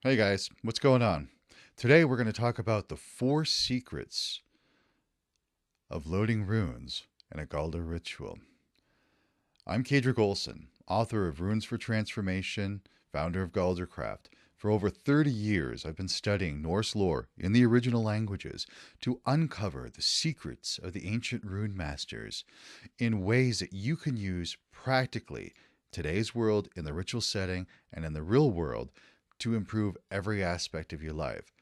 Hey guys, what's going on? Today we're going to talk about the 4 secrets of loading runes in a galdr ritual. I'm Kadric Olson, author of Runes for Transformation, founder of Galdercraft. For over 30 years, I've been studying Norse lore in the original languages to uncover the secrets of the ancient rune masters in ways that you can use practically today's world in the ritual setting and in the real world to improve every aspect of your life.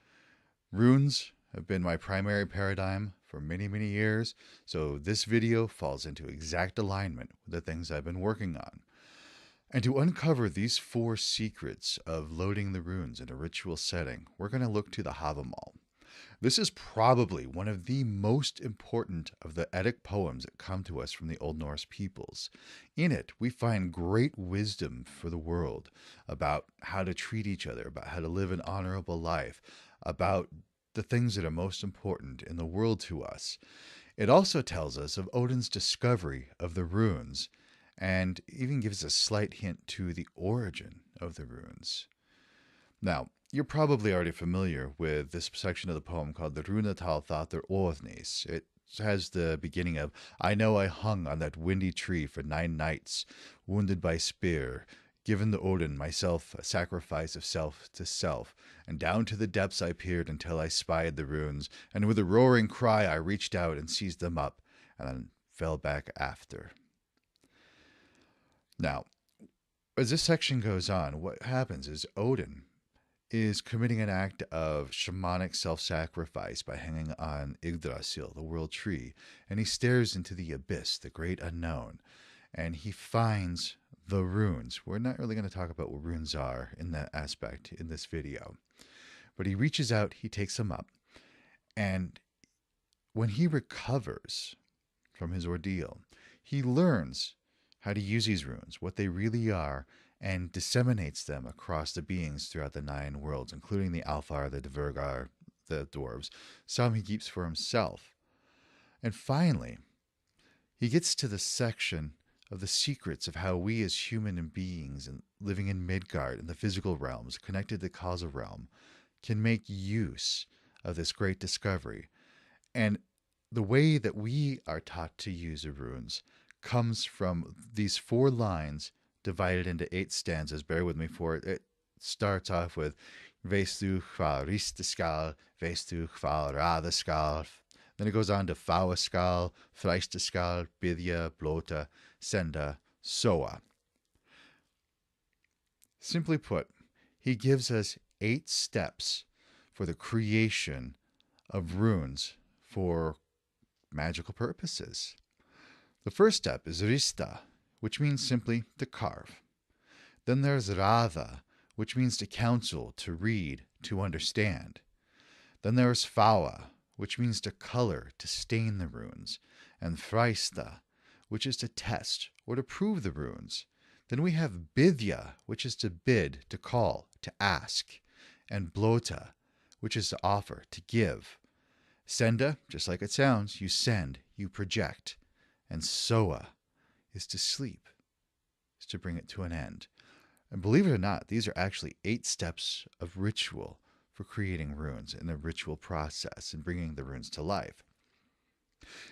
Runes have been my primary paradigm for many, many years, so this video falls into exact alignment with the things I've been working on. And to uncover these 4 secrets of loading the runes in a ritual setting, we're going to look to the Havamal. This is probably one of the most important of the Eddic poems that come to us from the Old Norse peoples. In it, we find great wisdom for the world about how to treat each other, about how to live an honorable life, about the things that are most important in the world to us. It also tells us of Odin's discovery of the runes and even gives a slight hint to the origin of the runes. Now, you're probably already familiar with this section of the poem called the Rune Thather Ornis. It has the beginning of, I know I hung on that windy tree for 9 nights, wounded by spear, given to Odin myself a sacrifice of self to self, and down to the depths I peered until I spied the runes, and with a roaring cry I reached out and seized them up, and then fell back after. Now, as this section goes on, what happens is Odin is committing an act of shamanic self-sacrifice by hanging on Yggdrasil, the world tree, and he stares into the abyss, the great unknown, and he finds the runes. We're not really going to talk about what runes are in that aspect in this video, but he reaches out, he takes them up, and when he recovers from his ordeal, he learns how to use these runes, what they really are, and disseminates them across the beings throughout the 9 worlds, including the Alfar, the Dvergar, the dwarves. Some he keeps for himself. And finally, he gets to the section of the secrets of how we as human beings and living in Midgard in the physical realms, connected to the causal realm, can make use of this great discovery. And the way that we are taught to use the runes comes from these 4 lines divided into 8 stanzas. Bear with me for it. It starts off with Vestu hva ristaskal, Vestu hva radaskal. Then it goes on to Fawaskal, Freistaskal, Bidya, Blota, Senda, Soa. Simply put, he gives us 8 steps for the creation of runes for magical purposes. The first step is Rista, which means simply to carve. Then there's Radha, which means to counsel, to read, to understand. Then there's Fawa, which means to color, to stain the runes, and Freista, which is to test or to prove the runes. Then we have Bidya, which is to bid, to call, to ask, and Blota, which is to offer, to give. Senda, just like it sounds, you send, you project. And Soa is to sleep, is to bring it to an end. And believe it or not, these are actually 8 steps of ritual for creating runes in the ritual process and bringing the runes to life.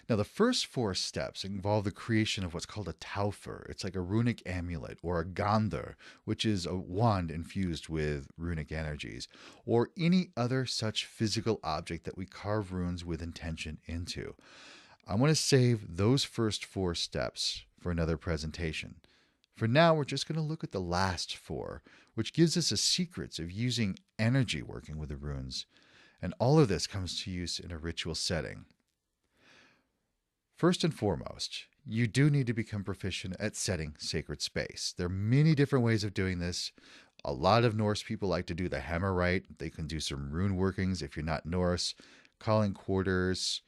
Now, the first 4 steps involve the creation of what's called a taufer. It's like a runic amulet, or a galdr, which is a wand infused with runic energies, or any other such physical object that we carve runes with intention into. I want to save those first 4 steps for another presentation. For now, we're just going to look at the last 4, which gives us the secrets of using energy working with the runes. And all of this comes to use in a ritual setting. First and foremost, you do need to become proficient at setting sacred space. There are many different ways of doing this. A lot of Norse people like to do the hammer rite. They can do some rune workings if you're not Norse, calling quarters.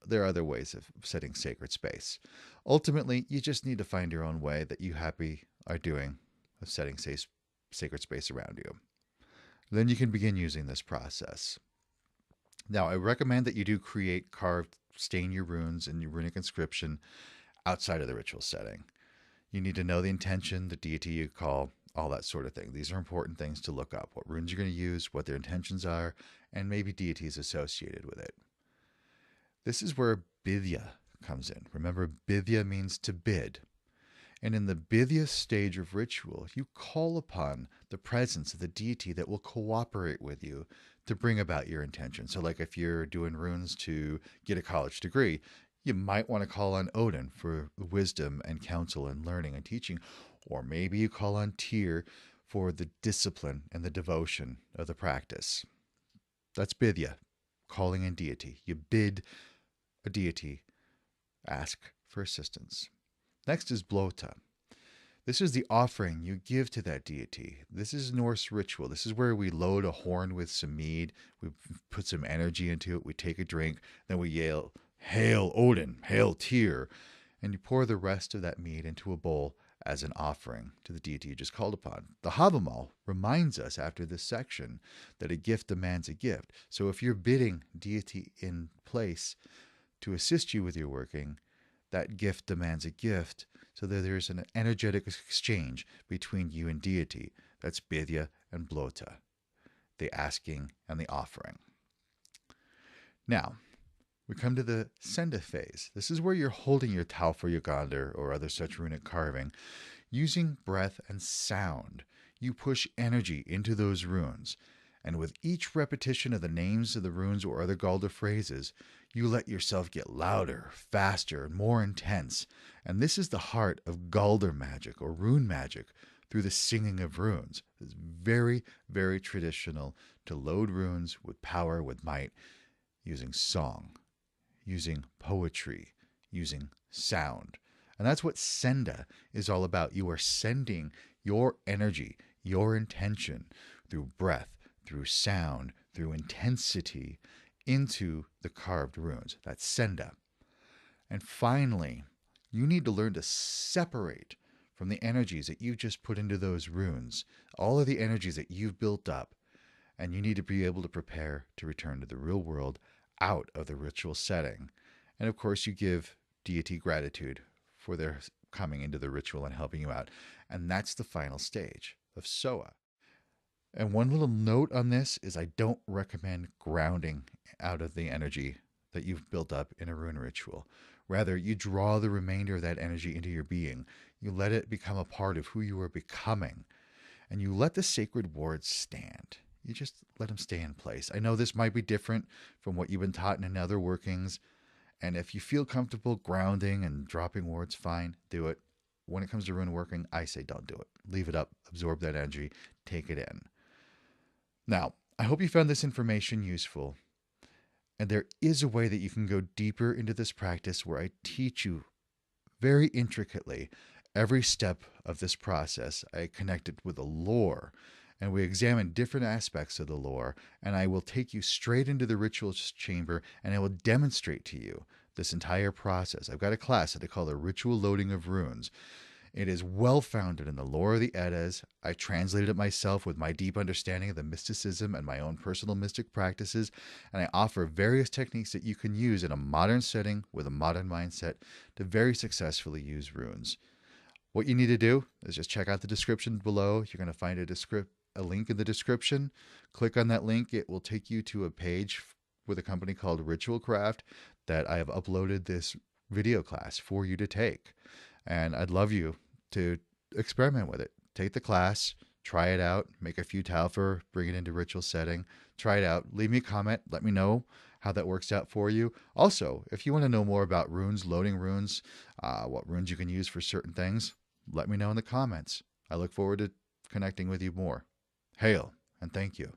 There are other ways of setting sacred space. Ultimately, you just need to find your own way that you happy are doing of setting sacred space around you. Then you can begin using this process. Now, I recommend that you do stain your runes and your runic inscription outside of the ritual setting. You need to know the intention, the deity you call, all that sort of thing. These are important things to look up: what runes you're going to use, what their intentions are, and maybe deities associated with it. This is where Bidya comes in. Remember, Bidya means to bid. And in the Bidya stage of ritual, you call upon the presence of the deity that will cooperate with you to bring about your intention. So, like if you're doing runes to get a college degree, you might want to call on Odin for wisdom and counsel and learning and teaching. Or maybe you call on Tyr for the discipline and the devotion of the practice. That's Bidya, calling in deity. You bid a deity, ask for assistance. Next is Blota. This is the offering you give to that deity. This is Norse ritual. This is where we load a horn with some mead, we put some energy into it, we take a drink, then we yell, "Hail Odin, hail Tyr," and you pour the rest of that mead into a bowl as an offering to the deity you just called upon. The Havamal reminds us after this section that a gift demands a gift. So if you're bidding deity in place to assist you with your working, that gift demands a gift, so that there's an energetic exchange between you and deity. That's Bidya and Blota, the asking and the offering. Now, we come to the Senda phase. This is where you're holding your tau for your galdr or other such runic carving. Using breath and sound, you push energy into those runes. And with each repetition of the names of the runes or other galdr phrases, you let yourself get louder, faster, and more intense. And this is the heart of galdr magic or rune magic through the singing of runes. It's very, very traditional to load runes with power, with might, using song, using poetry, using sound. And that's what Senda is all about. You are sending your energy, your intention through breath, through sound, through intensity into the carved runes. That's Senda. And finally, you need to learn to separate from the energies that you've just put into those runes, all of the energies that you've built up, and you need to be able to prepare to return to the real world out of the ritual setting. And of course, you give deity gratitude for their coming into the ritual and helping you out. And that's the final stage of Soa. And one little note on this is I don't recommend grounding out of the energy that you've built up in a rune ritual. Rather, you draw the remainder of that energy into your being. You let it become a part of who you are becoming. And you let the sacred wards stand. You just let them stay in place. I know this might be different from what you've been taught in other workings. And if you feel comfortable grounding and dropping wards, fine, do it. When it comes to rune working, I say don't do it. Leave it up, absorb that energy, take it in. Now, I hope you found this information useful. And there is a way that you can go deeper into this practice where I teach you very intricately every step of this process. I connect it with the lore, and we examine different aspects of the lore, and I will take you straight into the ritual chamber, and I will demonstrate to you this entire process. I've got a class that I call the Ritual Loading of Runes. It is well founded in the lore of the Eddas. I translated it myself with my deep understanding of the mysticism and my own personal mystic practices, and I offer various techniques that you can use in a modern setting with a modern mindset to very successfully use runes. What you need to do is just check out the description below. You're going to find a link in the description. Click on that link. It will take you to a page with a company called Ritual Craft that I have uploaded this video class for you to take. And I'd love you to experiment with it. Take the class, try it out, make a few Taufer, bring it into ritual setting, try it out. Leave me a comment. Let me know how that works out for you. Also, if you want to know more about runes, loading runes, what runes you can use for certain things, let me know in the comments. I look forward to connecting with you more. Hail, and thank you.